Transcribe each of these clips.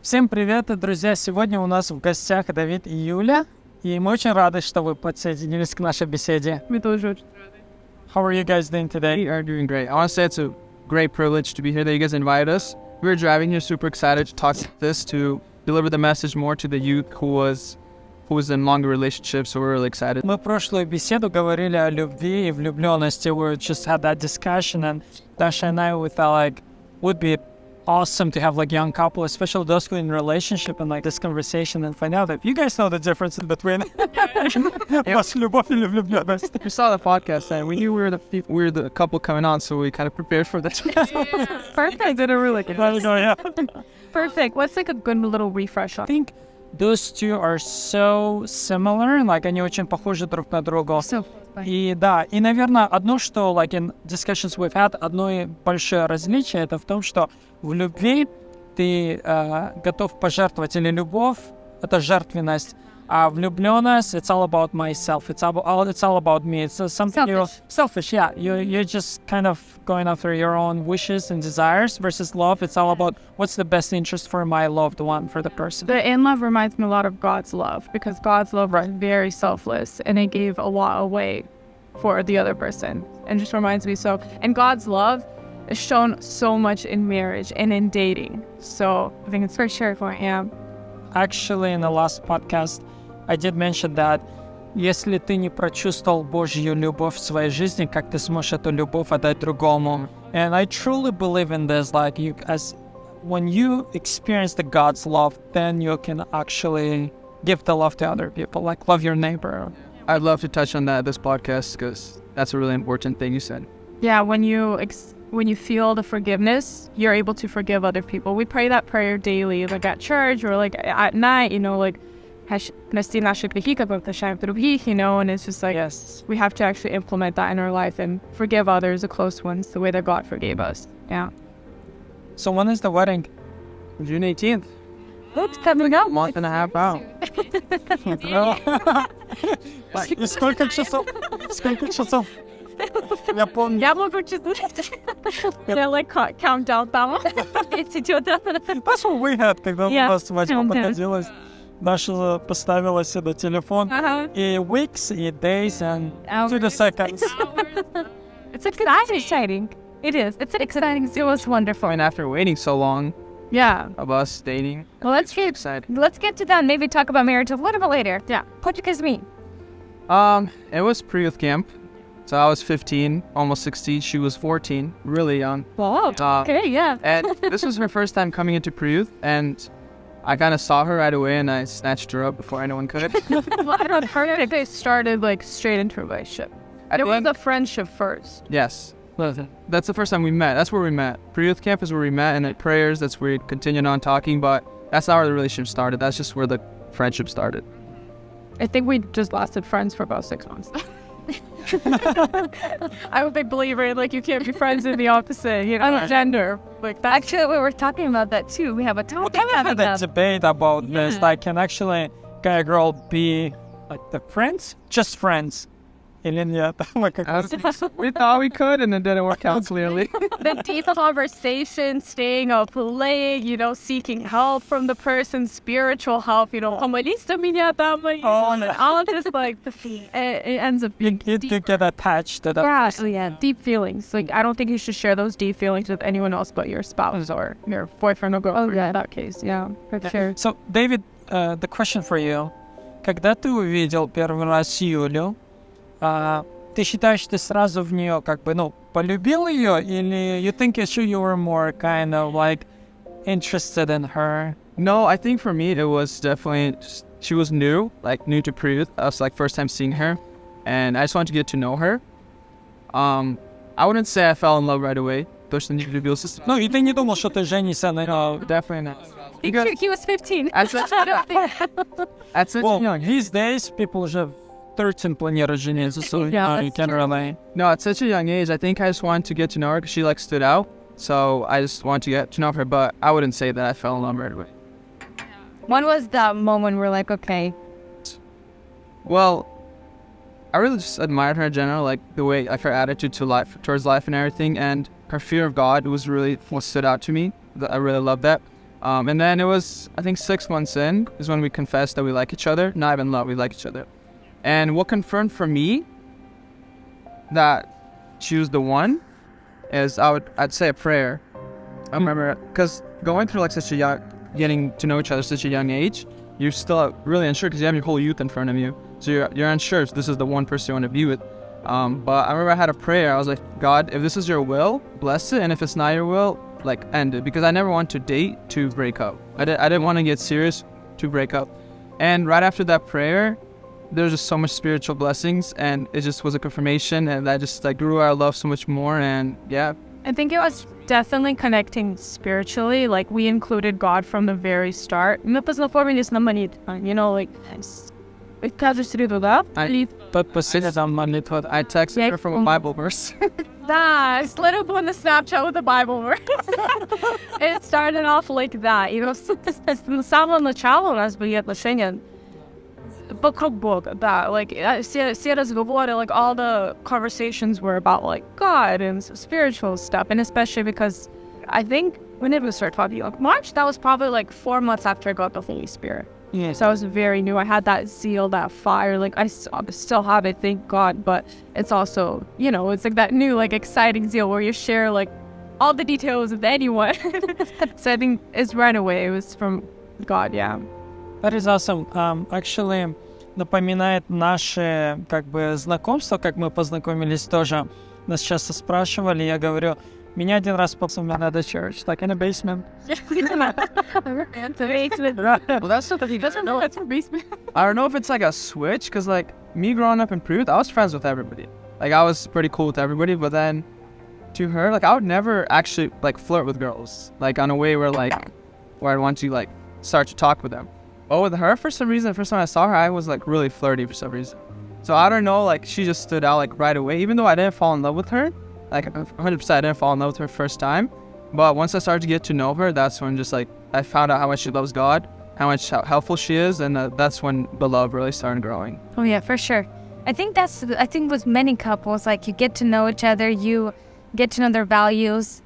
Всем привет, друзья! Сегодня у нас в гостях Давид и Юля, и мы очень рады, что вы подсоединились к нашей беседе. Мы тоже очень рады. How are you guys doing today? We are doing great. I want to say it's a great privilege to be here that you guys invited us. We were driving here, super excited to talk about this, to deliver the message more to the youth who was in longer relationships, so we're really excited. Мы прошлую беседу говорили о любви и влюбленности. We just had that discussion, and Dasha and I, we thought like would be awesome to have like young couple, especially those who are in relationship, and like this conversation and find out if you guys know the difference in between любовь и влюбленность. We saw the podcast and we knew we were the couple coming on, so we kind of prepared for this. Perfect. Did a really good. There you go, yeah. Perfect. What's like a good little refresh on? I think those two are so similar, like они очень похожи друг на друга. И да, и, наверное, одно, что, like in discussions we've had, одно большое различие, это в том, что в любви ты готов пожертвовать, или любовь — это жертвенность, а влюбленность — it's all about myself, it's all about me, it's something selfish, yeah, you're just kind of going after your own wishes and desires, versus love, it's all about what's the best interest for my loved one, for the person. The in love reminds me a lot of God's love, because God's love is very selfless, and it gave a lot away for the other person, and just reminds me so. And God's love is shown so much in marriage and in dating, so I think it's for sure for him. Actually, in the last podcast, I did mention that если ты не прочувствовал Божью любовь в своей жизни, как ты сможешь эту любовь отдать другому? And I truly believe in this, like when you experience the God's love, then you can actually give the love to other people, like love your neighbor. I'd love to touch on that this podcast because that's a really important thing you said. Yeah, when you feel the forgiveness, you're able to forgive other people. We pray that prayer daily, like at church or like at night, like прости наши грехи, как мы прощаем других, and it's just like, yes, we have to actually implement that in our life and forgive others, the close ones, the way that God forgave us. Yeah. So when is the wedding? June 18th. It's coming up. Month and a half out. И сколько часов? Сколько часов? Я помню. Я могу читать. Я like countdown там. That's what we had, когда у нас свадьба подходилась. Даша поставила себе телефон, и weeks, и days, and to the seconds. It's exciting. It is. It's exciting. It was wonderful. And after waiting so long, of us dating, well, let's get to that and maybe talk about marriage a little bit later. Yeah. How'd you guys meet? It was pre-youth camp. So I was 15, almost 16. She was 14, really young. Wow. Okay, yeah. And this was her first time coming into pre-youth, and I kind of saw her right away, and I snatched her up before anyone could. Well, I don't heard they started like straight into a relationship. It was a friendship first. Yes. That's the first time we met. That's where we met. Pre-youth camp is where we met, and at prayers, that's where we continued on talking, but that's not where the relationship started. That's just where the friendship started. I think we just lasted friends for about 6 months. I'm a big believer in like you can't be friends in the opposite, gender. Like that. Actually, we were talking about that too. We have a topic coming up. Debate about this. Like, can actually guy and girl be like the friends, just friends? Или нет? We thought we could, and it didn't work out clearly. The deep conversation, staying up late, seeking help from the person, spiritual help, помолись за меня там, all this like, it ends up being you get attached to that person. Yeah, deep feelings. Like, I don't think you should share those deep feelings with anyone else but your spouse or your boyfriend or girlfriend. Oh, yeah, in that case, yeah, for sure. So, David, the question for you. Когда ты увидел первый раз Юлю, ты считаешь, ты сразу в нее полюбил ее, или you think you were more kind of like interested in her? No, I think for me it was definitely she was new to pre-youth. I was like first time seeing her, and I just wanted to get to know her. I wouldn't say I fell in love right away. Точно не влюбился. No, и ты не думал, что ты женишься на нее? Definitely not. He was 15. At such young. These days people уже 13 планируют жениться, so you can't relate. No, at such a young age, I think I just wanted to get to know her because she stood out. So I just wanted to get to know her, but I wouldn't say that I fell in love right away. When was that moment where like, okay? Well, I really just admired her in general, like the way, like her attitude to life, towards life and everything, and her fear of God was really what stood out to me. I really loved that. And then it was, I think 6 months in is when we confessed that we like each other. Not even love, we like each other. And what confirmed for me that she was the one is I'd say a prayer. I remember, because going through like getting to know each other at such a young age, you're still really unsure because you have your whole youth in front of you. So you're unsure if this is the one person you want to be with. But I remember I had a prayer. I was like, God, if this is your will, bless it. And if it's not your will, like end it. Because I never want to date to break up. I didn't want to get serious to break up. And right after that prayer, there was just so much spiritual blessings, and it just was a confirmation, and that just like grew our love so much more. And yeah, I think it was definitely connecting spiritually. Like, we included God from the very start. Мы познакомились на молитве, you know, like, каждую среду, да? Посидеть там молитва. I texted her from a Bible verse. Да, slid up on the Snapchat with the Bible verse. It started off like that. You know, с самого начала у нас были отношения вокруг Бога, да. Like, все разговоры, like, all the conversations were about, like, God and spiritual stuff. And especially because I think when did we start talking? Like, March? That was probably, like, 4 months after I got the Holy Spirit. Yeah. So I was very new. I had that zeal, that fire. Like, I still have it, thank God. But it's also, you know, it's like that new, like, exciting zeal where you share, like, all the details with anyone. So I think it's right away. It was from God, yeah. That is awesome. Actually, напоминает наше, как бы, знакомство, как мы познакомились тоже. Нас часто спрашивали, я говорю, меня один раз послал на the church, like in a basement. Well, that's something he doesn't know. That's a basement. I don't know if it's like a switch, because like me growing up in Peru, I was friends with everybody. Like, I was pretty cool with everybody, but then to her, like, I would never actually like flirt with girls, like on a way where I'd want to like start to talk with them. But with her, for some reason, the first time I saw her, I was like really flirty for some reason. So I don't know, like, she just stood out like right away, even though I didn't fall in love with her. Like 100% I didn't fall in love with her first time. But once I started to get to know her, that's when just like I found out how much she loves God, how helpful she is, and that's when the love really started growing. Oh yeah, for sure. I think with many couples, like, you get to know each other, you get to know their values,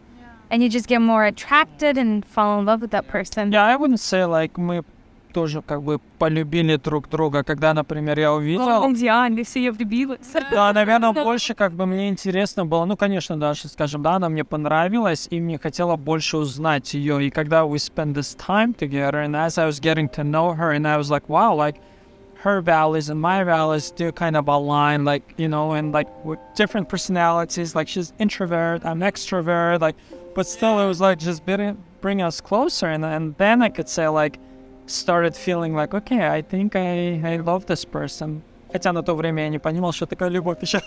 and you just get more attracted and fall in love with that person. Yeah, I wouldn't say like мы тоже как бы полюбили друг друга, когда, например, я увидел. Да, наверное, больше как бы мне интересно было, ну, конечно, да, скажем, да, она мне понравилась, и мне хотела больше узнать ее, и когда we spent this time together, and as I was getting to know her, and I was like, wow, like, her values and my values do kind of align, like, you know, and like with different personalities, like she's introvert, I'm extrovert, like, but still it was like just bring us closer, and then I could say like, started feeling like, okay, I think I love this person. Хотя на то время я не понимал, что такое любовь еще.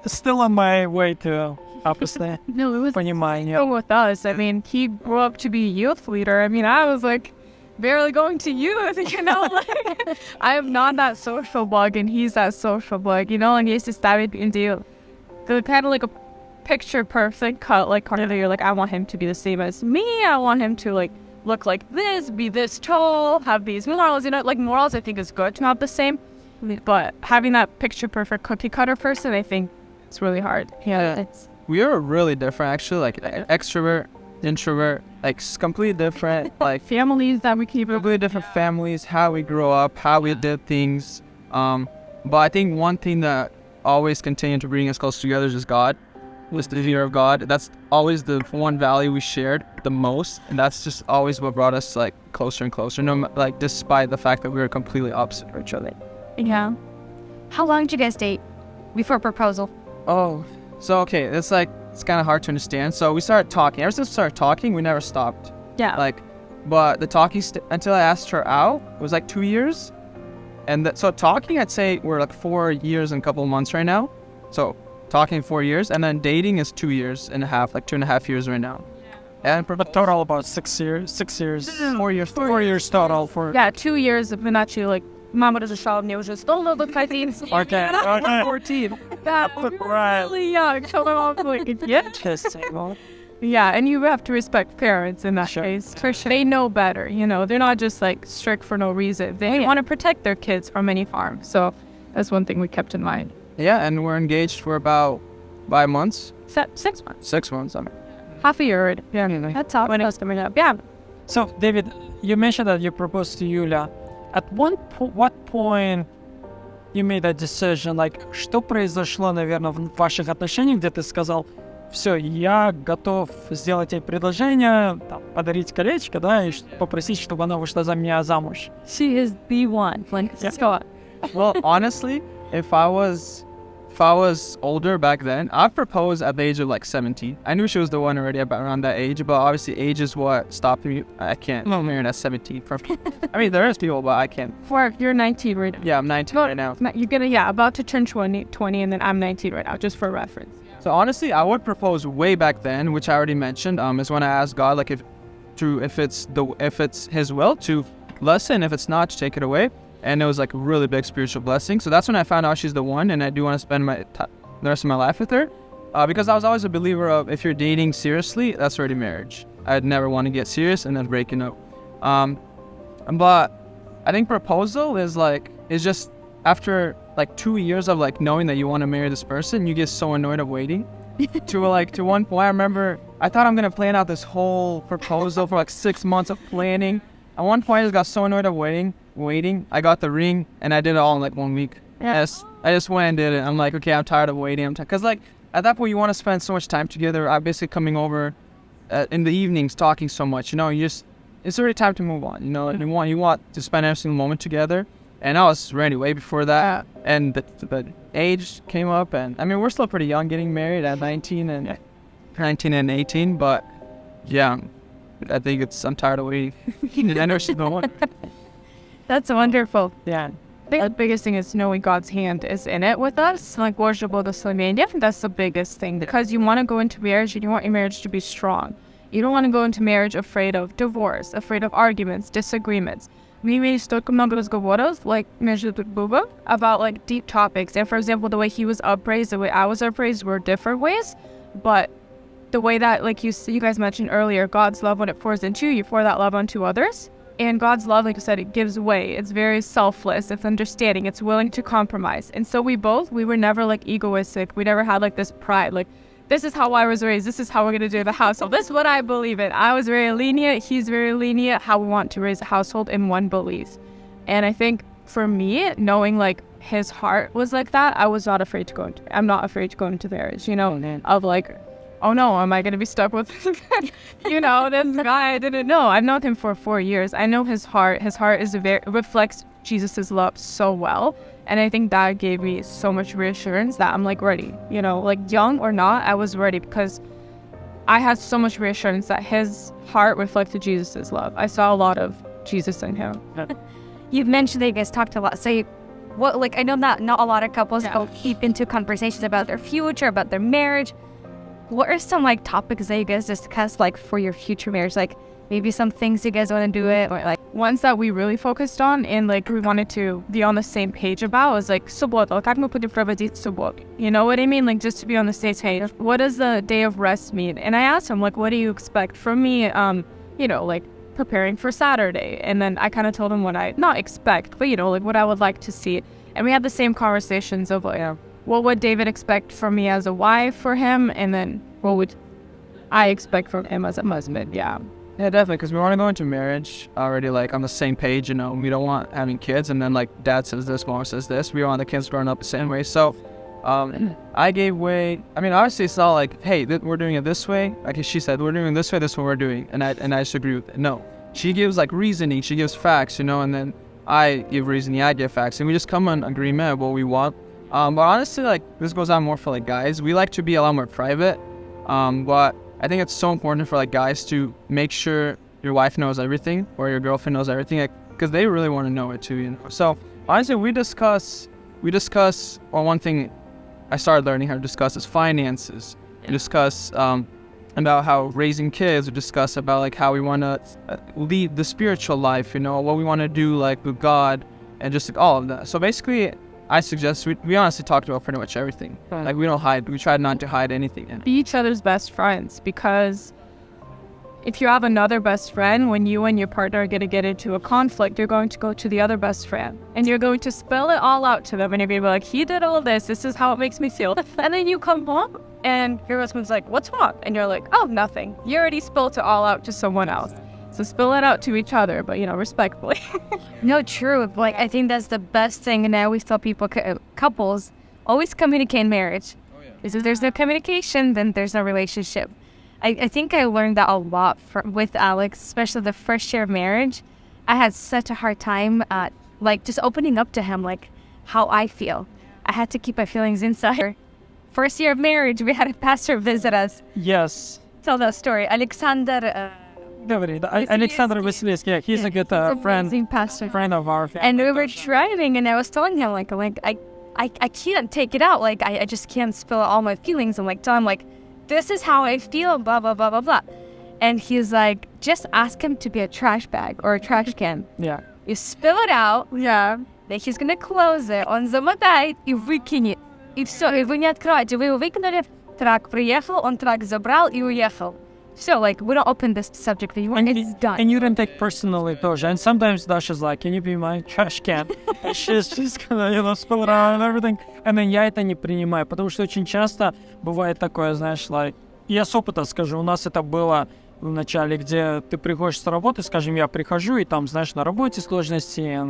Still on my way to opposite. No, it was понимание. so with us. I mean, he grew up to be a youth leader. I mean, I was like barely going to youth, you know, like, I am not that social bug and he's that social bug, you know, and he used to ставить in deal. The kind of like a picture perfect cut, like, you're like, I want him to be the same as me. I want him to like look like this, be this tall, have these morals, you know, like, morals I think is good to have the same, but having that picture perfect cookie cutter person, I think it's really hard. Yeah. We are really different, actually, like extrovert, introvert, like completely different, like families that we keep. Completely different families, how we grew up, how we did things. But I think one thing that always continued to bring us close together is just God. Was the fear of God. That's always the one value we shared the most, and that's just always what brought us like closer and closer. Like, despite the fact that we were completely opposite of each other. Yeah. How long did you guys date before proposal? Oh, so okay, it's kind of hard to understand. So we started talking. Ever since we started talking, we never stopped. Yeah. Like, but the talking until I asked her out, it was like 2 years, and so talking, I'd say we're like 4 years and a couple of months right now. So talking 4 years, and then dating is 2 years and a half, like 2.5 years right now. And but total about 6 years. 6 years. 4 years. 4 years total for. Yeah, 2 years of actually like, Mama разрешала мне уже стол подходить. Okay. 14. That was really young. So my mom's like, yeah. Yeah, and you have to respect parents in that case. For sure. They know better, you know. They're not just like strict for no reason. They want to protect their kids from any harm. So that's one thing we kept in mind. Yeah, and we're engaged for about 5 months. 6 months. 6 months, I mean. Half a year. Yeah, that's how when it was coming up. Yeah. So, David, you mentioned that you proposed to Yulia. At what point you made that decision? Like, что произошло, наверное, в ваших отношениях, где ты сказал, все, я готов сделать ей предложение, там, подарить колечко, да, и попросить, чтобы она вышла за меня замуж. She is the one. Like, Yeah. so, Well, honestly, if I was older back then, I'd propose at the age of like 17. I knew she was the one already about around that age, but obviously age is what stopped me. I can't marry at 17. I mean, there is people, but I can't. you're 19 right now. Yeah, I'm 19 right now. You're about to turn 20, and then I'm 19 right now, just for reference. So honestly, I would propose way back then, which I already mentioned. Is when I asked God, like, if it's His will to bless it, and if it's not, to take it away. And it was like a really big spiritual blessing. So that's when I found out she's the one, and I do want to spend the rest of my life with her. Because I was always a believer of, if you're dating seriously, that's already marriage. I'd never want to get serious and then breaking up. But I think proposal is just after like 2 years of like knowing that you want to marry this person, you get so annoyed of waiting. to one point, I remember I thought I'm gonna plan out this whole proposal for like 6 months of planning. At one point, I just got so annoyed of waiting. I got the ring, and I did it all in like 1 week. Yes, I just went and did it. I'm like, okay, I'm tired of waiting. Because like at that point, you want to spend so much time together. I'm basically coming over in the evenings, talking so much. You know, it's already time to move on. You know, and you want to spend every single moment together. And I was ready way before that. And the age came up, and I mean, we're still pretty young, getting married at 19 and 18. But yeah, I think I'm tired of waiting. I know she's the one. That's wonderful. Yeah. I think the biggest thing is knowing God's hand is in it with us. Like, worship the I think that's the biggest thing, because you want to go into marriage and you want your marriage to be strong. You don't want to go into marriage afraid of divorce, afraid of arguments, disagreements. We may столько много разговоров, like, между друг другом, about, like, deep topics. And, for example, the way he was upraised, the way I was upraised were different ways. But the way that, like you guys mentioned earlier, God's love, when it pours into you, you pour that love onto others. And God's love, like I said, it gives way. It's very selfless. It's understanding. It's willing to compromise. And so we were never, like, egoistic. We never had, like, this pride. Like, this is how I was raised. This is how we're going to do the household. This is what I believe in. I was very lenient. He's very lenient. How we want to raise a household in one belief. And I think for me, knowing, like, his heart was like that, I was not afraid to go into, I'm not afraid to go into marriage, you know, of like, oh no, am I going to be stuck with, you know, this guy I didn't know. I've known him for 4 years. I know his heart. His heart reflects Jesus's love so well. And I think that gave me so much reassurance that I'm like ready, you know, like young or not, I was ready because I had so much reassurance that his heart reflected Jesus's love. I saw a lot of Jesus in him. You've mentioned that you guys talked a lot. So I know that not a lot of couples go deep into conversations about their future, about their marriage. What are some like topics that you guys discuss like for your future marriage? Like maybe some things you guys want to do it, or like ones that we really focused on and like we wanted to be on the same page about was like суббота. Как мы будем проводить субботу? You know what I mean? Like just to be on the same page. What does the day of rest mean? And I asked him like, what do you expect from me? You know, like preparing for Saturday. And then I kind of told him what I not expect, but you know, like what I would like to see. And we had the same conversations of like, what would David expect from me as a wife for him? And then what would I expect from him as a husband? Yeah. Yeah, definitely, because we want to go into marriage already, like, on the same page, you know. We don't want having kids, and then, like, dad says this, mom says this. We want the kids growing up the same way. So, I gave way. I mean, obviously, it's not like, hey, we're doing it this way. Like she said, we're doing it this way, this is what we're doing. And I just agree with it. No. She gives, like, reasoning. She gives facts, you know, and then I give reasoning, I give facts. And we just come on agreement of what we want. But honestly, like, this goes on more for, like, guys. We like to be a lot more private. But I think it's so important for like guys to make sure your wife knows everything or your girlfriend knows everything, like, because they really want to know it too, you know. So honestly, we discuss. Well, one thing I started learning how to discuss is finances. We discuss about how raising kids. We discuss about like how we want to lead the spiritual life, you know, what we want to do like with God, and just like, all of that. So basically, I suggest we honestly talked about pretty much everything. Like we don't hide. We try not to hide anything. Be each other's best friends, because if you have another best friend, when you and your partner are going to get into a conflict, you're going to go to the other best friend and you're going to spill it all out to them. And you're going to be like, he did all this. This is how it makes me feel. And then you come home and your husband's like, what's wrong? And you're like, oh, nothing. You already spilled it all out to someone else. So spill it out to each other, but, respectfully. No, true. Like, I think that's the best thing. And I always tell people, couples, always communicate in marriage. Because if there's no communication, then there's no relationship. I think I learned that a lot with Alex, especially the first year of marriage. I had such a hard time, just opening up to him, like, how I feel. I had to keep my feelings inside. First year of marriage, we had a pastor visit us. Yes. Tell that story. Alexander... Alexander Vasilevsky, yeah, he's a good amazing pastor. friend of our family. And we were driving, and I was telling him, I can't take it out. Like, I just can't spill all my feelings. I'm like, tell him, like, this is how I feel, blah, blah, blah, blah, blah. And he's like, just ask him to be a trash bag or a trash can. Yeah. You spill it out, Yeah. then he's gonna close it, он замотает и выкинет. И все, и вы не открываете. Вы его выкинули, трак приехал, он трак забрал и уехал. So, like, we don't open this subject anymore. It's done. And you don't take personally тоже. And sometimes Dasha's like, can you be my trash can? And she's just gonna, spill it out and everything. And then я это не принимаю, потому что очень часто бывает такое, знаешь, like, я с опыта скажу, у нас это было в начале, где ты приходишь с работы, скажем, я прихожу, и там, знаешь, на работе сложности,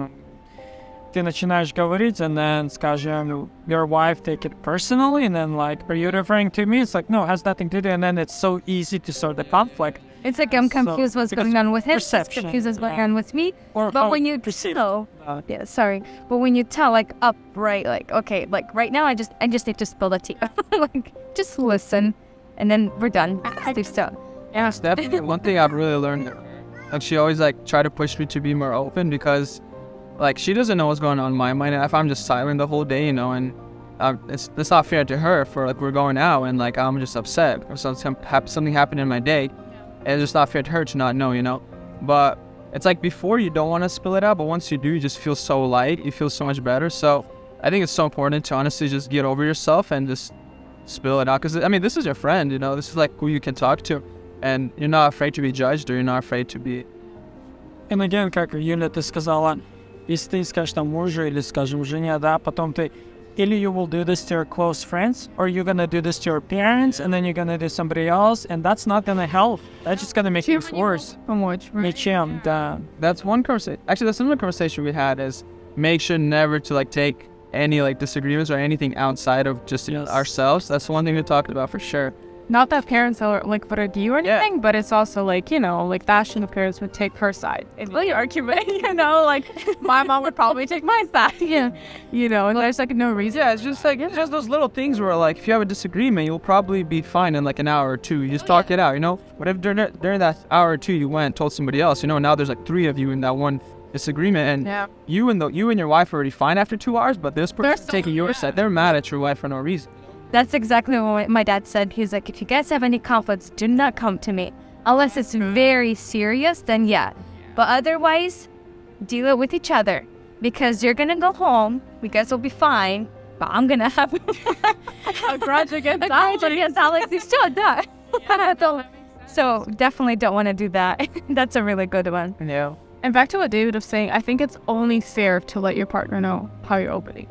ты начинаешь говорить, and then, скажем, your wife take it personally, and then, like, are you referring to me? It's like, no, it has nothing to do, and then it's so easy to sort the conflict. It's like I'm confused what's going on with him. He's perception, confused what's going on with me. Or But how when you perceive. tell, but when you tell, like, upright, like, okay, like, right now I just need to spill the tea. Like, just listen, and then we're done. Do so. Yeah, it's definitely one thing I've really learned. Like, she always, like, try to push me to be more open because, like, she doesn't know what's going on in my mind. And if I'm just silent the whole day, and it's not fair to her for, like, we're going out and, like, I'm just upset or something happened in my day. And it's just not fair to her to not know. But it's like before you don't want to spill it out, but once you do, you just feel so light. You feel so much better. So I think it's so important to honestly just get over yourself and just spill it out. Because, I mean, this is your friend, this is, like, who you can talk to. And you're not afraid to be judged or you're not afraid to be... And again, как Юля, ты сказала, если ты скажешь там мужу или, скажем, жене, да, потом ты или you will do this to your close friends, or you're gonna do this to your parents, and then you're gonna do somebody else, and that's not gonna help. That's just gonna make things worse. Ничем, да. That's one conversation. Actually, that's another conversation we had is make sure never to, like, take any, like, disagreements or anything outside of just ourselves. That's one thing we talked about for sure. Not that parents are, like, would argue or anything, but it's also, like, like, Dash and the parents would take her side in the argument, like, my mom would probably take my side. Yeah. And there's, like, no reason. Yeah, it's just, like, it's just those little things where, like, if you have a disagreement, you'll probably be fine in, like, an hour or two. You just talk it out, What if during that hour or two you went and told somebody else, now there's, like, three of you in that one disagreement, and you and your wife are already fine after 2 hours, but this person's taking your side. They're mad at your wife for no reason. That's exactly what my dad said. He's like, if you guys have any conflicts, do not come to me. Unless it's very serious, then yeah. But otherwise, deal it with each other. Because you're going to go home, you guys will be fine, but I'm going to have a grudge against Alex. He's still done. So definitely don't want to do that. That's a really good one. Yeah. And back to what David was saying, I think it's only fair to let your partner know how you're opening.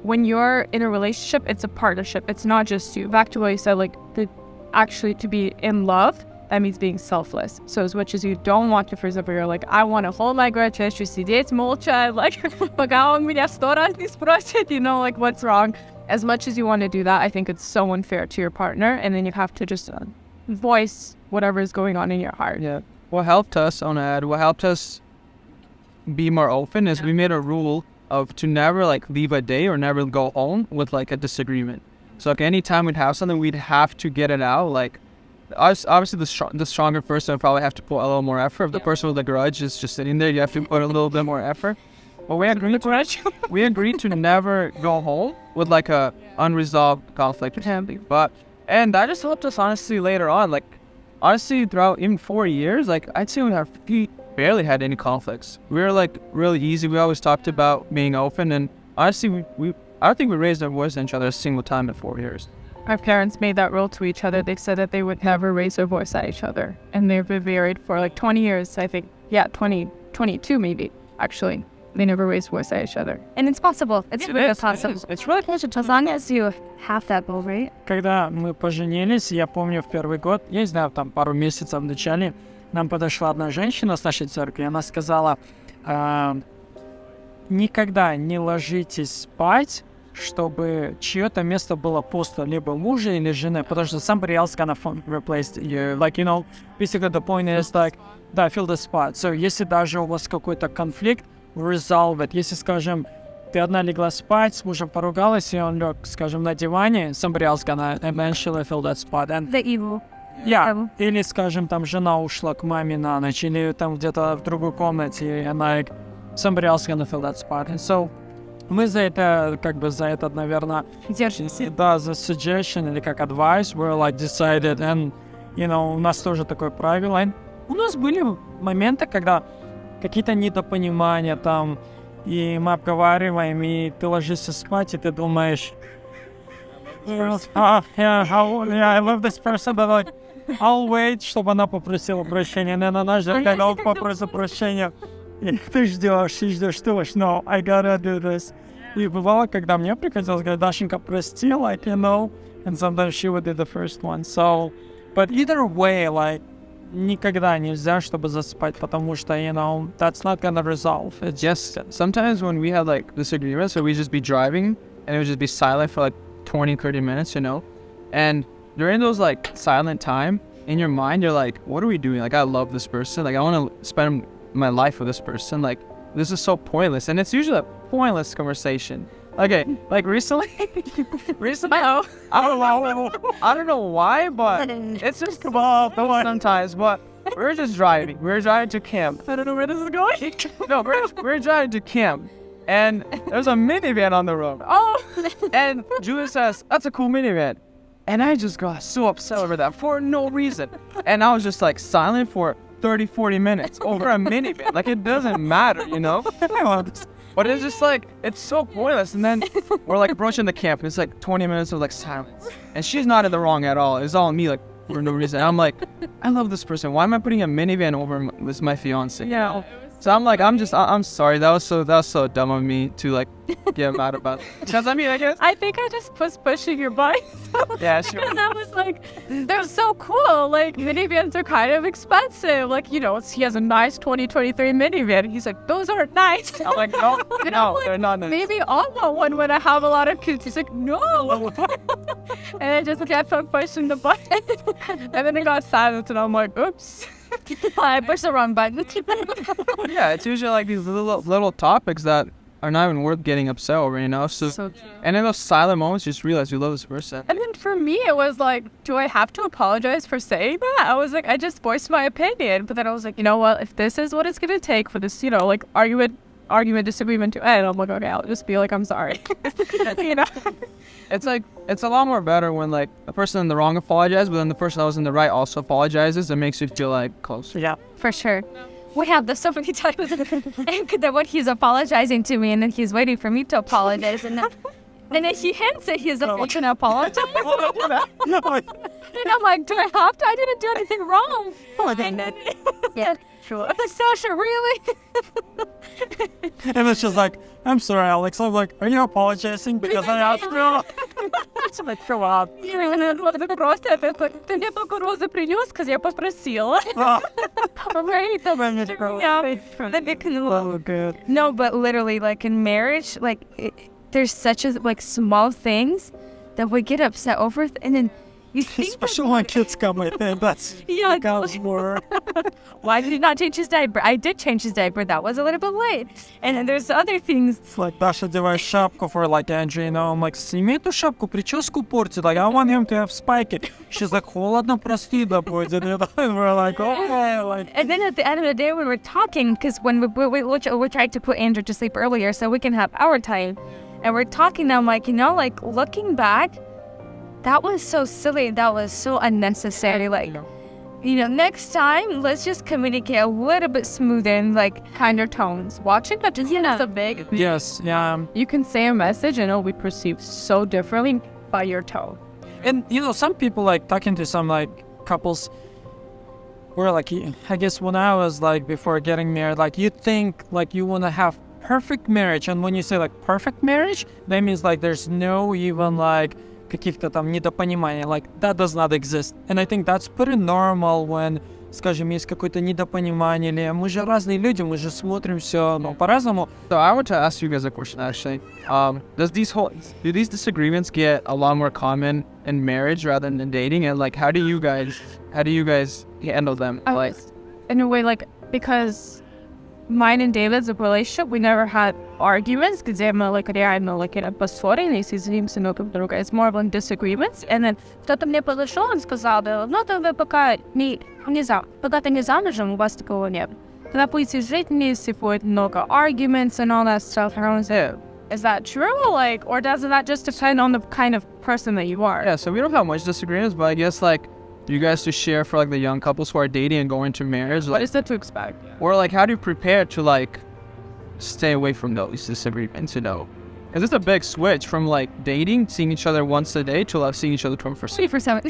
When you're in a relationship, it's a partnership. It's not just you. Back to what you said, like, to be in love, that means being selfless. So as much as you don't want to, for example, you're like, I want to hold my grudge, я хочу сидеть молча, like, пока он меня 100 раз не спросит, like, what's wrong. As much as you want to do that, I think it's so unfair to your partner, and then you have to just voice whatever is going on in your heart. Yeah. What helped us be more open is we made a rule of to never, like, leave a day or never go home with, like, a disagreement. So, like, anytime we'd have something, we'd have to get it out. Like, us, obviously the stronger person would probably have to put a little more effort. If the person with the grudge is just sitting there, you have to put a little bit more effort. But we agreed to never go home with, like, a unresolved conflict or something. And that just helped us, honestly, later on. Like, honestly, throughout even 4 years, like, I'd say we barely had any conflicts. We were, like, really easy. We always talked about being open, and honestly, I don't think we raised our voice at each other a single time in 4 years. Our parents made that rule to each other. They said that they would never raise their voice at each other. And they've been married for, like, 20 years, I think. Yeah, 22 maybe, actually. They never raised voice at each other. And it's possible. It's really possible. It's really possible. As long as you have that goal, right? Когда мы поженились, я помню в первый год, я не знаю, там пару месяцев в начале, нам подошла одна женщина с нашей церкви, и она сказала, никогда не ложитесь спать, чтобы чье-то место было пусто, либо мужа или жены, потому что somebody else gonna replace you. Like, you know, basically the point is like, да, fill the spot. So, если даже у вас какой-то конфликт, resolve it. Если, скажем, ты одна легла спать, с мужем поругалась, и он лег, скажем, на диване, somebody else gonna eventually fill that spot. And, The evil. yeah. Или, скажем, там жена ушла к маме на ночь, или там где-то в другой комнате, и она, like, somebody else gonna fill that spot. And so, мы за это, как бы, за этот, наверное, да, за suggestion или как advice, we're like decided, and, you know, у нас тоже такое правило. And у нас были моменты, когда какие-то недопонимания там, и мы обговариваем, и ты ложишься спать, и ты думаешь, yeah, I love this person, but like, I'll wait, чтобы она попросила прощения. И она ждет, когда он попросит прощения. И ты ждешь, думаешь, no, I gotta do this. И бывало, когда мне приходилось говорить, Дашенька, прости, like, you know, and sometimes she would do the first one. So, but either way, like, никогда нельзя, чтобы заспать, потому что, you know, that's not gonna resolve. It's Yes, sometimes when we had like disagreements, so we'd just be driving and it would just be silent for like 20, 30 minutes, you know? And during those like silent time, in your mind, you're like, what are we doing? Like, I love this person. Like, I want to spend my life with this person. Like, this is so pointless. And it's usually a pointless conversation. Okay, like recently, I don't know why, but it's just come up sometimes, but we're just driving. We're driving to camp. I don't know where this is going. No, we're driving to camp. And there's a minivan on the road. Oh, And Julia says, that's a cool minivan. And I just got so upset over that for no reason. And I was just like silent for 30, 40 minutes over a minivan. Like, it doesn't matter, you know? But it's just like, it's so pointless. And then we're like approaching the camp and it's like 20 minutes of like silence. And she's not in the wrong at all. It's all me, like, for no reason. I'm like, I love this person. Why am I putting a minivan over with my fiance? yeah. So I'm like, I'm sorry. That was so dumb of me to like get mad about it. Because I mean, I guess. I think I just was pushing your buttons. Yeah, sure. Because I was like, they're so cool. Like, minivans are kind of expensive. Like, you know, he has a nice 2023 minivan. He's like, those aren't nice. I'm like, no, And I'm no, like, they're not nice. maybe I'll want one when I have a lot of kids. He's like, no. And I just kept on pushing the button. And then it got silent, and I'm like, oops. I pushed the wrong button. Yeah, it's usually like these little topics that are not even worth getting upset over, you know? So So true. and in those silent moments, you just realize you love this person. And then for me, it was like, do I have to apologize for saying that? I was like, I just voiced my opinion. But then I was like, you know what? If this is what it's going to take for this, you know, like argument, disagreement to end, I'm like, okay, I'll just be like, I'm sorry. You know? It's like, it's a lot more better when like the person in the wrong apologizes, but then the person that was in the right also apologizes. It makes you feel like closer. Yeah. For sure. We have this so many times. And then when he's apologizing to me, and then he's waiting for me to apologize, and then he hints that he's going to apologize. And I'm like, do I have to? I didn't do anything wrong. And then, yeah, sure. I'm like, Sasha, really? And it's just like, I'm sorry, Alex. I'm like, are you apologizing because I asked you? It's like, show up. Просто ты мне только розы принес, because я попросила. Oh, good. No, but literally, like in marriage, like there's such a like small things that we get upset over, and then you think, Especially when kids come, I think that's yeah, counts more. why did he not change his diaper? I did change his diaper. That was a little bit late. And then there's other things. It's like Dasha одевает шапку for like Andrew, you know, I'm like, сними эту шапку, прическу портит. Like, I want him to have spiky. She's like, холодно, простыда будет. And we're like, okay, like. And then at the end of the day, when we're talking, because when we tried to put Andrew to sleep earlier so we can have our time, and we're talking, I'm like, you know, like looking back, that was so silly. That was so unnecessary. Like, you know, next time, let's just communicate a little bit smoother and like Kinder tones. Watching that just is a big. Yes, yeah. You can say a message and it'll be perceived so differently by your tone. And, you know, some people, like, talking to some, like, couples were, like, I guess when I was, like, before getting married, like, you think, like, you want to have perfect marriage. And when you say, like, perfect marriage, that means, like, there's no even, like, каких-то там недопониманий, like, that does not exist. And I think that's pretty normal when, скажем, есть какое-то недопонимание, или мы же разные люди, мы же смотрим все, ну, по-разному. So I want to ask you guys a question actually. Do these disagreements get a lot more common in marriage rather than in dating? And like, how do you guys handle them? Like, in a way, like, because mine and David's relationship, we never had arguments, где мы, like, реально, like, поссорились, извинимся друг об друга. It's more of like disagreements. And then кто-то мне подошел, он сказал, ну, то вы пока пока ты не замужем, у вас такого нет. Тогда будете жить вместе, будет много arguments and all that stuff. And I was like, is that true? Like, or does that just depend on the kind of person that you are? yeah, so we don't have much disagreements, but I guess like you guys to share for like the young couples who are dating and going into marriage, What like, is that to expect? or like how do you prepare to like stay away from those disagreements, you know? Because it's a big switch from like dating, seeing each other once a day, to like seeing each other 24/7. For some.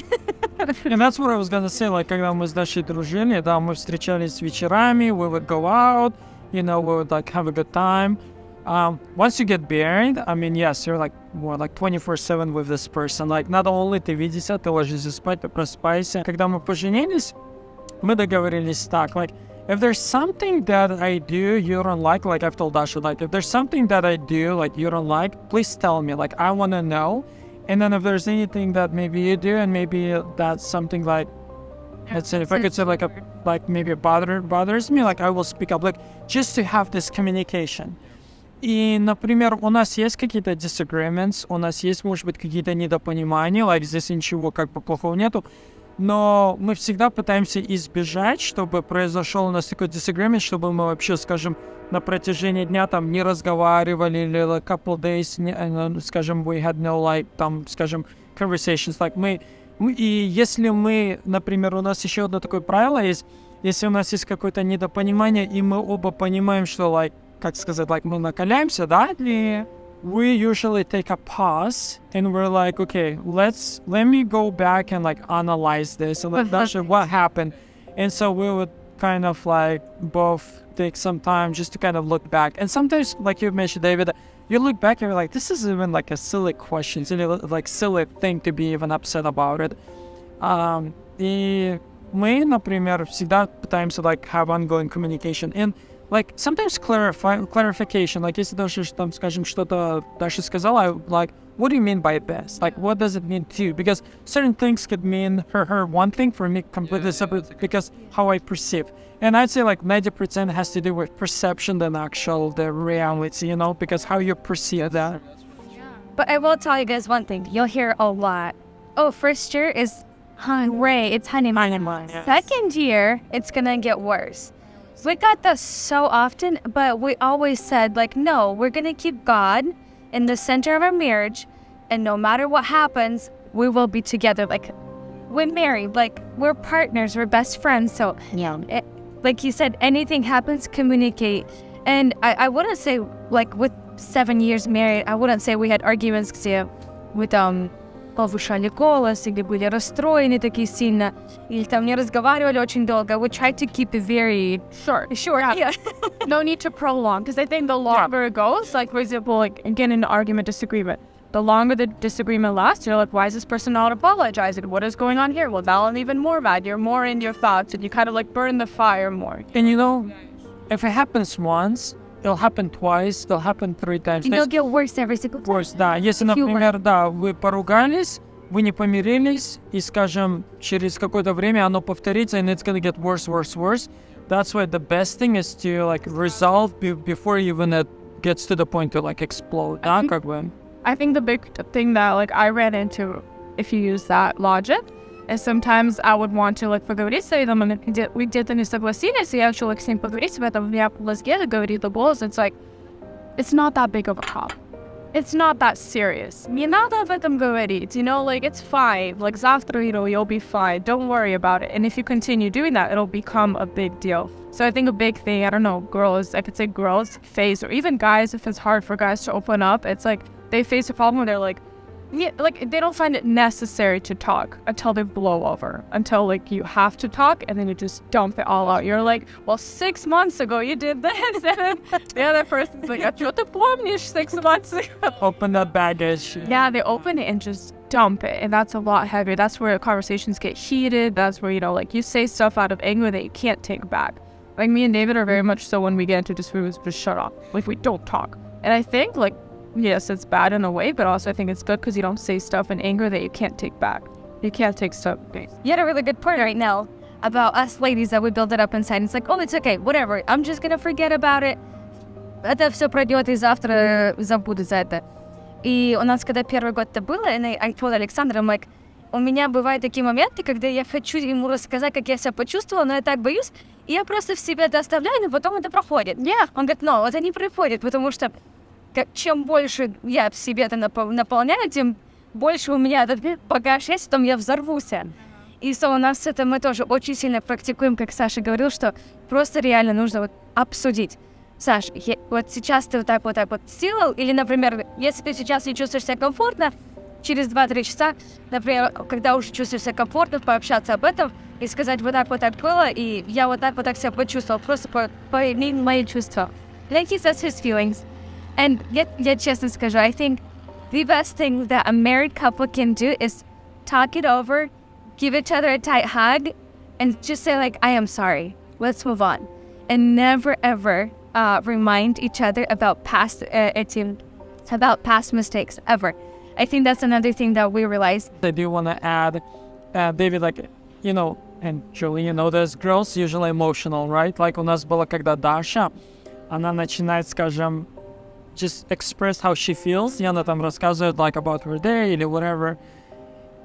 And that's what I was gonna say, like, когда мы с Дашей дружили, да, мы встречались вечерами, we would go out, you know, we would like have a good time. Once you get married, I mean, yes, you're like more like 24/7 with this person. Like, not only ты видишься, ты ложишься спать, ты просыпаешься. Когда мы поженились, мы договорились так, like, if there's something that I do you don't like I've told Dasha, like, if there's something that I do, like, you don't like, please tell me, like, I want to know. And then if there's anything that maybe you do, and maybe that's something like, let's say, if I could say, like maybe it bothers me, like, I will speak up, like, just to have this communication. И, например, у нас есть какие-то disagreements, у нас есть, может быть, какие-то недопонимания, like, здесь ничего как бы плохого нету, но мы всегда пытаемся избежать, чтобы произошел у нас такой disagreement, чтобы мы вообще, скажем, на протяжении дня там не разговаривали, или like, couple days, скажем, we had no, like, там, скажем, conversations, like, и если мы, например, у нас еще одно такое правило есть, если у нас есть какое-то недопонимание, и мы оба понимаем, что, like, как сказать, like, мы накаляемся, да, we usually take a pause and we're like, okay, let me go back and like analyze this and like, that's what happened. And so we would kind of like both take some time just to kind of look back. And sometimes, like you mentioned, David, you look back and you're like, this is even like a silly question, it's really, like, silly thing to be even upset about it. И мы, например, всегда пытаемся like have ongoing communication. And like, sometimes clarification, like, если даже, там, скажем, что-то Даша сказала, like, what do you mean by this? Like, what does it mean to you? Because certain things could mean her one thing, for me completely separate, because how I perceive. And I'd say like 90% has to do with perception than the reality, you know, because how you perceive that. But I will tell you guys one thing. You'll hear a lot. Oh, first year is great. It's honeymoon. Yes. Second year, it's gonna get worse. We got this so often, but we always said, like, no, we're gonna keep God in the center of our marriage, and no matter what happens, we will be together. Like, we're married, like, we're partners, we're best friends. So, like you said, anything happens, communicate. And I wouldn't say, like, with 7 years married, I wouldn't say we had arguments, где we повышали голос, или были расстроены такие сильно, или там не разговаривали очень долго. We tried to keep it very short. Yeah. No need to prolong, because I think the longer it goes, like, for example, like, again, in an argument, disagreement, the longer the disagreement lasts, you're like, why is this person not apologizing? What is going on here? Well, now I'm even more mad. You're more in your thoughts, and you kind of like burn the fire more. And you know, if it happens once, it'll happen twice, it'll happen 3 times. And it'll get worse every single time. Worse, да. Если, например, да, вы поругались, вы не помирились, и, скажем, через какое-то время оно повторится, and it's gonna get worse. That's why the best thing is to, like, resolve before even it gets to the point to, like, explode. Да, как бы. I think the big thing that, like, I ran into, if you use that logic, is sometimes I would want to, like, поговорить с Саидом, and we где-то не согласились, и я хочу, like, с ним поговорить об этом, я по лазге говорит the balls, it's like, it's not that big of a problem. It's not that serious. Не надо об этом говорить, you know, like, it's fine. Like, завтра, you know, you'll be fine. Don't worry about it. And if you continue doing that, it'll become a big deal. So I think a big thing, I don't know, I could say girls face, or even guys, if it's hard for guys to open up, it's like, they face a problem where they're like, Yeah, like they don't find it necessary to talk until they blow over, until like you have to talk and then you just dump it all out. You're like, well, 6 months ago you did this, and then the other person's like, а чё ты помнишь 6 months ago? Open that baggage. Yeah, they open it and just dump it, and that's a lot heavier. That's where conversations get heated. That's where, you know, like you say stuff out of anger that you can't take back. Like me and David are very much so when we get into disagreements, just shut up. Like we don't talk. And I think like, yes, it's bad in a way, but also I think it's good because you don't say stuff in anger that you can't take back. You can't take stuff. You had a really good point right now about us ladies that we build it up inside. It's like, oh, it's okay, whatever. I'm just gonna forget about it. Это все пройдет, и завтра забуду за это. И у нас, когда первый год это было, and I told Alexander, I'm like, у меня бывают такие моменты, когда я хочу ему рассказать, как я себя почувствовала, но я так боюсь, и я просто в себе это оставляю, но потом это проходит. Он говорит, no, это не проходит, потому что чем больше я в себе это наполняю, тем больше у меня этот багаж есть, потом я взорвусь. И у нас это мы тоже очень сильно практикуем, как Саша говорил, что просто реально нужно вот обсудить. Саш, вот сейчас ты вот так вот сделал, или, например, если ты сейчас не чувствуешь себя комфортно, через 2-3 часа, например, когда уже чувствуешь себя комфортно, пообщаться об этом и сказать, вот так было, и я вот так себя почувствовал, просто поиметь мои чувства. Like he says his feelings. And я честно скажу, I think the best thing that a married couple can do is talk it over, give each other a tight hug, and just say like, I am sorry, let's move on. And never ever remind each other about past mistakes, ever. I think that's another thing that we realized. I do want to add, David, like, you know, and Julie, you know, there's girls usually emotional, right? Like у нас было, когда Даша, она начинает, скажем, just express how she feels, и она там рассказывает, like, about her day или whatever.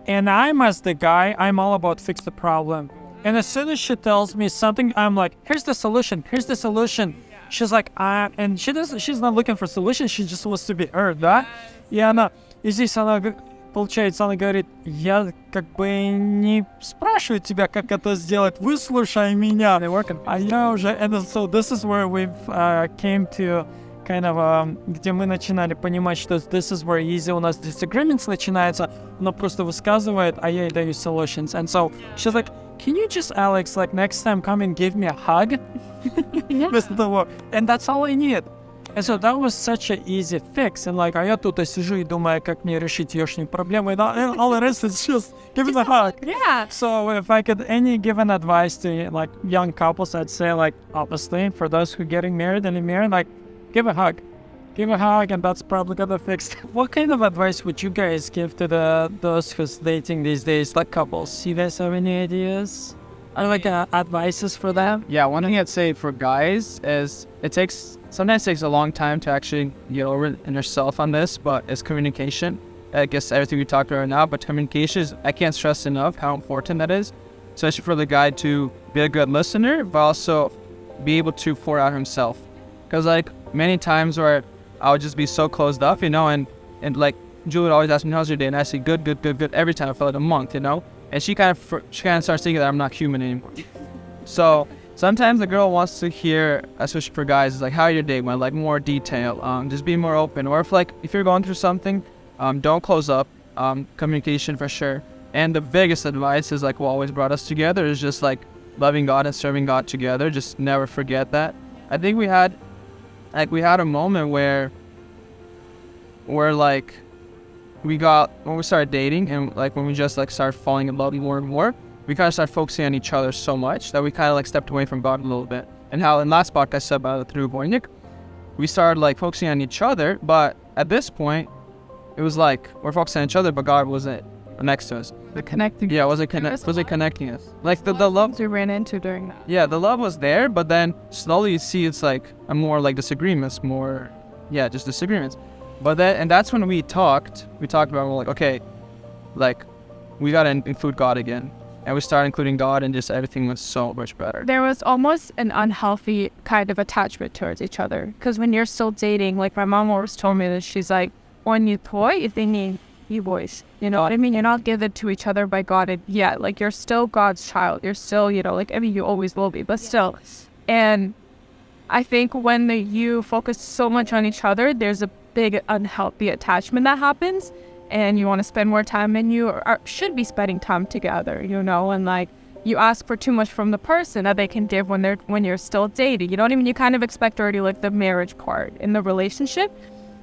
And I'm, as the guy, I'm all about fix the problem. And as soon as she tells me something, I'm like, here's the solution. She's like, and she's not looking for solution, she just wants to be heard, да? И здесь она, получается, она говорит, я как бы не спрашиваю тебя, как это сделать, выслушай меня. А я уже, and so this is where we've came to kind of, где мы начинали понимать, что this is where easy у нас disagreements начинается, но просто высказывает, а я ей даю solutions. And so she's like, can you just, Alex, like next time come and give me a hug? Вместо того. And that's all I need. And so that was such an easy fix. And like, а я тут сижу и думаю, как мне решить еёшнюю проблему. And all it is just give me a hug. Yeah. So if I could give an advice to like young couples, I'd say like, obviously, for those who are getting married, like, give a hug. Give a hug, and that's probably gonna fix it. What kind of advice would you guys give to those who's dating these days, like couples? You guys have any ideas? Or like advices for them? Yeah, one thing I'd say for guys is sometimes takes a long time to actually get over in yourself on this, but it's communication. I guess everything we talked about right now, but communication is, I can't stress enough how important that is, especially for the guy to be a good listener, but also be able to pour out himself. Because like many times where I would just be so closed up, you know, and like Julie would always ask me, how's your day? And I say, good. Every time I feel like a monk, you know? And she kind of starts thinking that I'm not human anymore. So sometimes the girl wants to hear, especially for guys, is like, how your day went, like more detail, just be more open. Or if you're going through something, don't close up, communication for sure. And the biggest advice is like what always brought us together is just like loving God and serving God together. Just never forget that. I think we had a moment where like when we started dating and like when we just like started falling in love more and more, we kind of started focusing on each other so much that we kind of like stepped away from God a little bit. And how in last podcast I said about the through Boynik, we started like focusing on each other, but at this point it was like we're focusing on each other, but God wasn't next to us. The connecting. Yeah, was it connecting us? Like the love we ran into during that. Yeah, the love was there, but then slowly you see it's like a more like disagreements, just disagreements. But that's when we talked about, we're like, okay, like we gotta include God again. And we started including God, and just everything was so much better. There was almost an unhealthy kind of attachment towards each other. Because when you're still dating, like my mom always told me this, she's like, when you toy, if they need you boys, you know what I mean? You're not given to each other by God yet. Like you're still God's child. You're still, you know, like, I mean, you always will be, but still. And I think when you focus so much on each other, there's a big unhealthy attachment that happens. and you want to spend more time, and you should be spending time together, you know, and like you ask for too much from the person that they can give when you're still dating. You know what I mean? You kind of expect already like the marriage part in the relationship.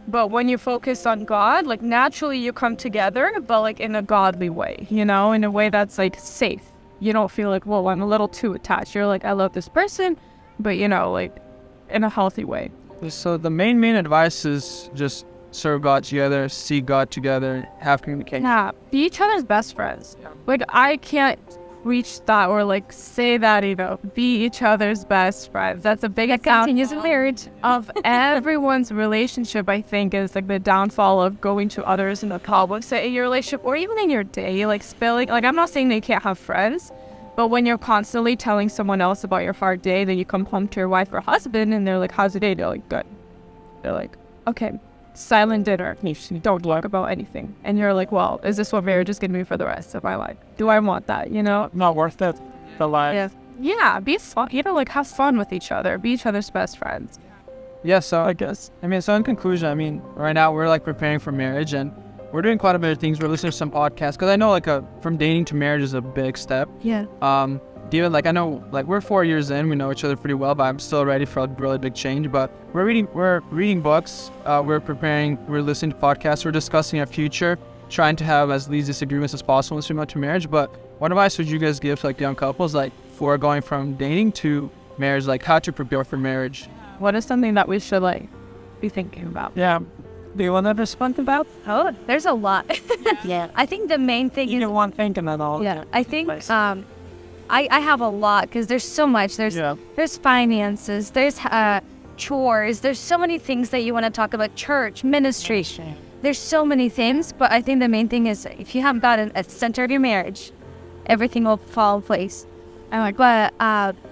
But when you focus on God, like naturally you come together, but like in a godly way, you know, in a way that's like safe. You don't feel like, well, I'm a little too attached. You're like, I love this person, but you know, like in a healthy way. So the main advice is just serve God together, see God together, have communication. Yeah, be each other's best friends. Like I can't reach that or like say that, you know, be each other's best friends. That's a big Continues in marriage. of everyone's relationship. I think is like the downfall of going to others in the public, say in your relationship or even in your day, like spilling. Like I'm not saying that you can't have friends, but when you're constantly telling someone else about your hard day, then you come home to your wife or husband and they're like, how's your day? They're like, good. They're like, okay. Silent dinner. You don't talk about anything. And you're like, well, is this what marriage is going to be for the rest of my life? Do I want that, you know? Not worth it. The life. Yeah, be fun. You know, like have fun with each other. Be each other's best friends. Yeah, so I guess, so in conclusion, right now we're like preparing for marriage and we're doing quite a bit of things. We're listening to some podcasts because I know like from dating to marriage is a big step. Yeah. Even like I know like we're 4 years in, we know each other pretty well, but I'm still ready for a really big change. But we're reading books, we're preparing, we're listening to podcasts, we're discussing our future, trying to have as least disagreements as possible as we move to marriage. But what advice would you guys give to like young couples like for going from dating to marriage, like how to prepare for marriage? What is something that we should like be thinking about? Yeah. Do you want to respond about? Oh, there's a lot. Yeah. I think the main thing You is don't want thinking at all. yeah. I think I have a lot because there's so much. There's finances. There's chores. There's so many things that you want to talk about. Church, ministry. There's so many things, but I think the main thing is if you have got a center of your marriage, everything will fall in place. But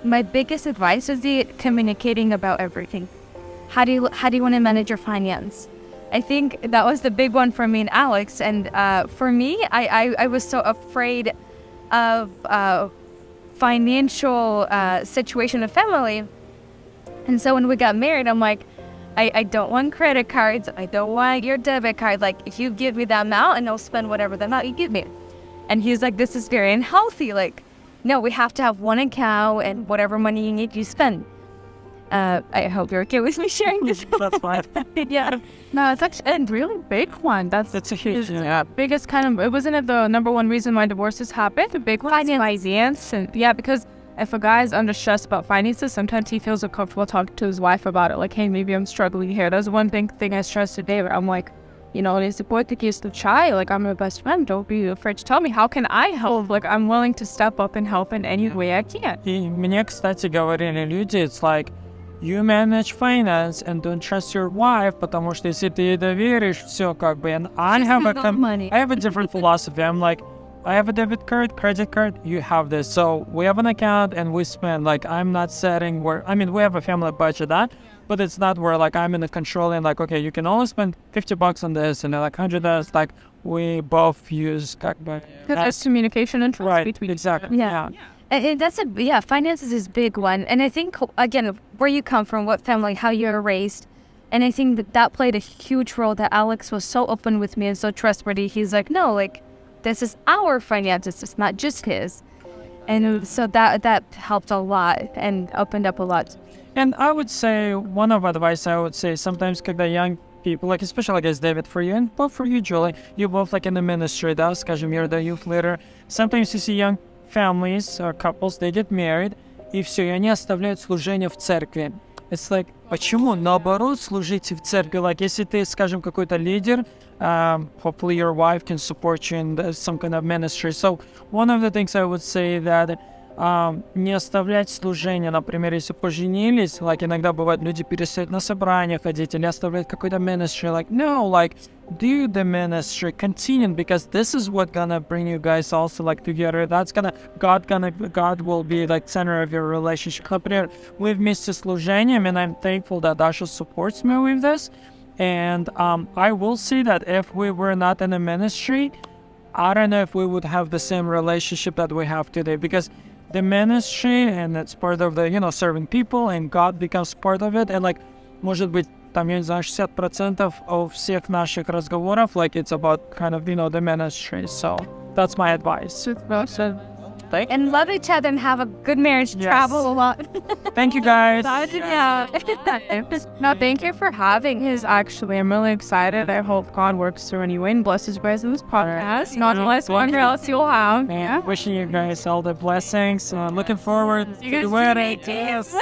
my biggest advice is the communicating about everything. How do you want to manage your finance? I think that was the big one for me and Alex. And for me, I was so afraid of financial situation of family. And so when we got married, I'm like, I don't want credit cards. I don't want your debit card. Like, if you give me that amount and I'll spend whatever the amount you give me. And he's like, this is very unhealthy. Like, no, we have to have one account and whatever money you need, you spend. I hope you're okay with me sharing this. That's fine. Yeah. No, it's actually a really big one. That's a huge biggest kind of, it wasn't the number one reason why divorces happen. The big one is finance. And yeah, because if a guy's under stress about finances, sometimes he feels uncomfortable talking to his wife about it. Like, hey, maybe I'm struggling here. That's one big thing I stressed today, where I'm like, you know, it's important to the child. Like, I'm your best friend. Don't be afraid to tell me. How can I help? Like, I'm willing to step up and help in any way I can. И мне, кстати, говорили люди, it's like, you manage finance and don't trust your wife, потому что если ты ей доверишь, все как бы. And I have a different philosophy. I'm like, I have a debit card, credit card, you have this. So we have an account and we spend. Like, I'm not setting where, we have a family budget but it's not where like I'm in the control and like, okay, you can only spend $50 on this and like $100. Like, we both use как бы. That's communication and trust between exactly. Yeah. And that's finances is a big one. And I think, again, where you come from, what family, how you were raised. And I think that played a huge role, that Alex was so open with me and so trustworthy. He's like, no, like, this is our finances. It's not just his. And so that helped a lot and opened up a lot. And I would say, one of advice I would say, sometimes когда young people, like especially I guess David for you, and both for you, Julie, you both like in the ministry, да, скажем, you're the youth leader. Sometimes you see young families or couples, they get married, и все, и они оставляют служение в церкви. It's like, почему наоборот служите в церкви? Like, если ты, скажем, какой-то лидер, hopefully your wife can support you in some kind of ministry. So one of the things I would say that не оставлять служение, например, если поженились, like, иногда бывает, люди перестают на собрания ходить или оставляют какой-то ministry, like, no, like, do the ministry, continue, because this is what gonna bring you guys also, like, together. That's God will be, like, center of your relationship. Например, мы вместе с служением, and I'm thankful that Dasha supports me with this, and I will say that if we were not in a ministry, I don't know if we would have the same relationship that we have today, because the ministry, and it's part of the, serving people, and God becomes part of it, and like, может быть, там, я не знаю, 60% of всех наших разговоров, like, it's about kind of, the ministry. So that's my advice. And love each other and have a good marriage. Yes. Travel a lot. Thank you, guys. Yeah. No, thank you for having his. Actually, I'm really excited. I hope God works through anyway and blesses you guys in this podcast. Not unless wonder else you'll have. Yeah. Wishing you guys all the blessings. Looking forward to the wedding. Yes.